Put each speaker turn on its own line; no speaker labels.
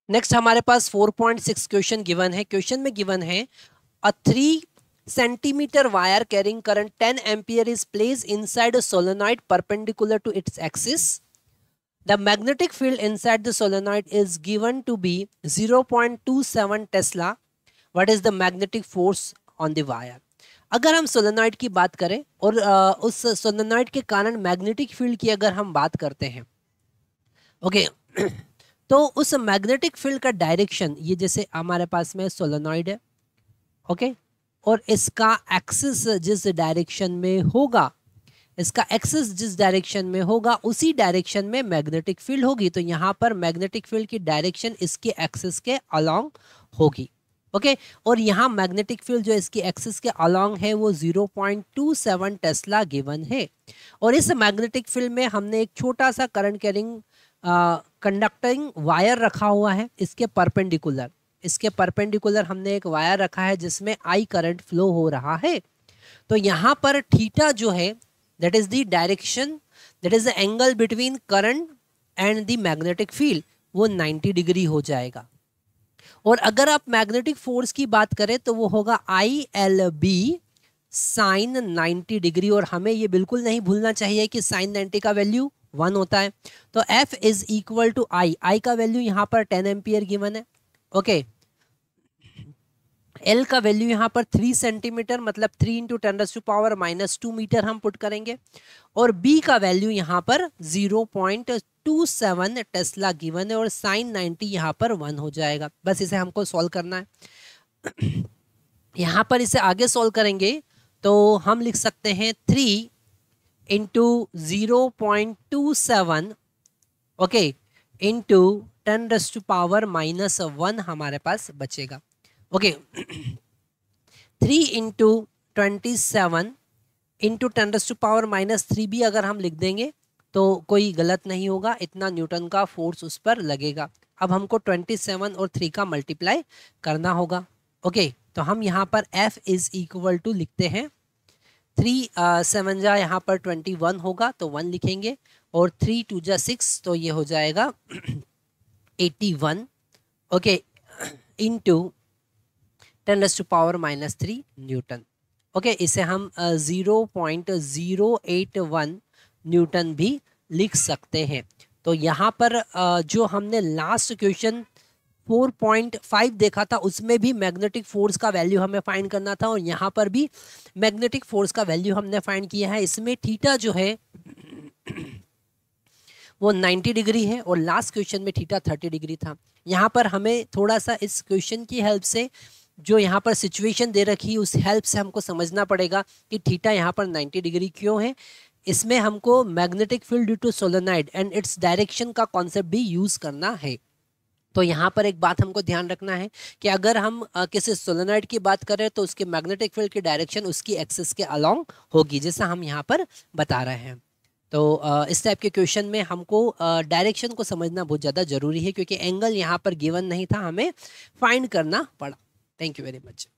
Next हमारे पास 4.6 question given है। Question में गिवन है अ 3 centimeter wire carrying current 10 ampere is placed inside a solenoid perpendicular to its axis. The magnetic field inside the solenoid is given to be 0.27 Tesla. What is the magnetic force on the wire? अगर हम solenoid की बात करें और उस solenoid के कारण magnetic field की अगर हम बात करते हैं, ओके तो उस मैग्नेटिक फील्ड का डायरेक्शन, ये जैसे हमारे पास में सोलेनॉइड है, ओके और इसका एक्सिस जिस डायरेक्शन में होगा, इसका एक्सिस जिस डायरेक्शन में होगा उसी डायरेक्शन में मैग्नेटिक फील्ड होगी। तो यहाँ पर मैग्नेटिक फील्ड की डायरेक्शन इसके एक्सिस के अलोंग होगी, ओके और यहाँ मैग्नेटिक फील्ड जो इसकी एक्सिस के अलोंग है वो 0.27 टेस्ला गिवन है। और इस मैग्नेटिक फील्ड में हमने एक छोटा सा करंट कैरिंग कंडक्टिंग वायर रखा हुआ है, इसके परपेंडिकुलर हमने एक वायर रखा है जिसमें आई करंट फ्लो हो रहा है। तो यहाँ पर थीटा जो है that is the direction, that is the angle between current and the magnetic field, वो 90 डिग्री हो जाएगा। और अगर आप मैग्नेटिक फोर्स की बात करें तो वो होगा ILB साइन 90 डिग्री। और हमें ये बिल्कुल नहीं भूलना चाहिए कि साइन 90 का वैल्यू 1 होता है। तो F इज इक्वल टू आई का वैल्यू यहाँ पर 10 एम्पियर गिवन है, ओके L का वैल्यू यहाँ पर 3 सेंटीमीटर मतलब 3 इंटू 10⁻⁻² मीटर हम पुट करेंगे। और B का वैल्यू यहाँ पर 0.27 टेस्ला गिवन है और साइन 90 यहाँ पर 1 हो जाएगा। बस इसे हमको सॉल्व करना है। यहाँ पर इसे आगे सॉल्व करेंगे तो हम लिख सकते हैं 3 इंटू 0.27 ओके इंटू 10⁻⁻1 हमारे पास बचेगा, ओके 3 इंटू 27 इंटू 10⁻⁻3 भी अगर हम लिख देंगे तो कोई गलत नहीं होगा, इतना न्यूटन का फोर्स उस पर लगेगा। अब हमको 27 और 3 का मल्टीप्लाई करना होगा, ओके तो हम यहाँ पर F इज इक्वल टू लिखते हैं 3 7 जा यहाँ पर 21 होगा तो 1 लिखेंगे और 3 2 जा 6 तो ये हो जाएगा 81 ओके इंटू 10⁻⁻3 न्यूटन, ओके इसे हम 0.081 न्यूटन भी लिख सकते हैं। तो यहाँ पर जो हमने लास्ट क्वेश्चन 4.5 देखा था उसमें भी मैग्नेटिक फोर्स का वैल्यू हमें फाइंड करना था और यहाँ पर भी मैग्नेटिक फोर्स का वैल्यू हमने फाइंड किया है। इसमें थीटा जो है वो 90 डिग्री है और लास्ट क्वेश्चन में थीटा 30 डिग्री था। यहाँ पर हमें थोड़ा सा इस क्वेश्चन की हेल्प से, जो यहाँ पर सिचुएशन दे रखी है उस हेल्प से हमको समझना पड़ेगा कि थीटा यहाँ पर 90 डिग्री क्यों है। इसमें हमको magnetic field due to solenoid and its direction का कॉन्सेप्ट भी यूज करना है। तो यहाँ पर एक बात हमको ध्यान रखना है कि अगर हम किसी सोलेनॉइड की बात करें तो उसके मैग्नेटिक फील्ड की डायरेक्शन उसकी एक्सिस के अलोंग होगी, जैसा हम यहाँ पर बता रहे हैं। तो इस टाइप के क्वेश्चन में हमको डायरेक्शन को समझना बहुत ज़्यादा ज़रूरी है क्योंकि एंगल यहाँ पर गिवन नहीं था, हमें फाइंड करना पड़ा। Thank you very much.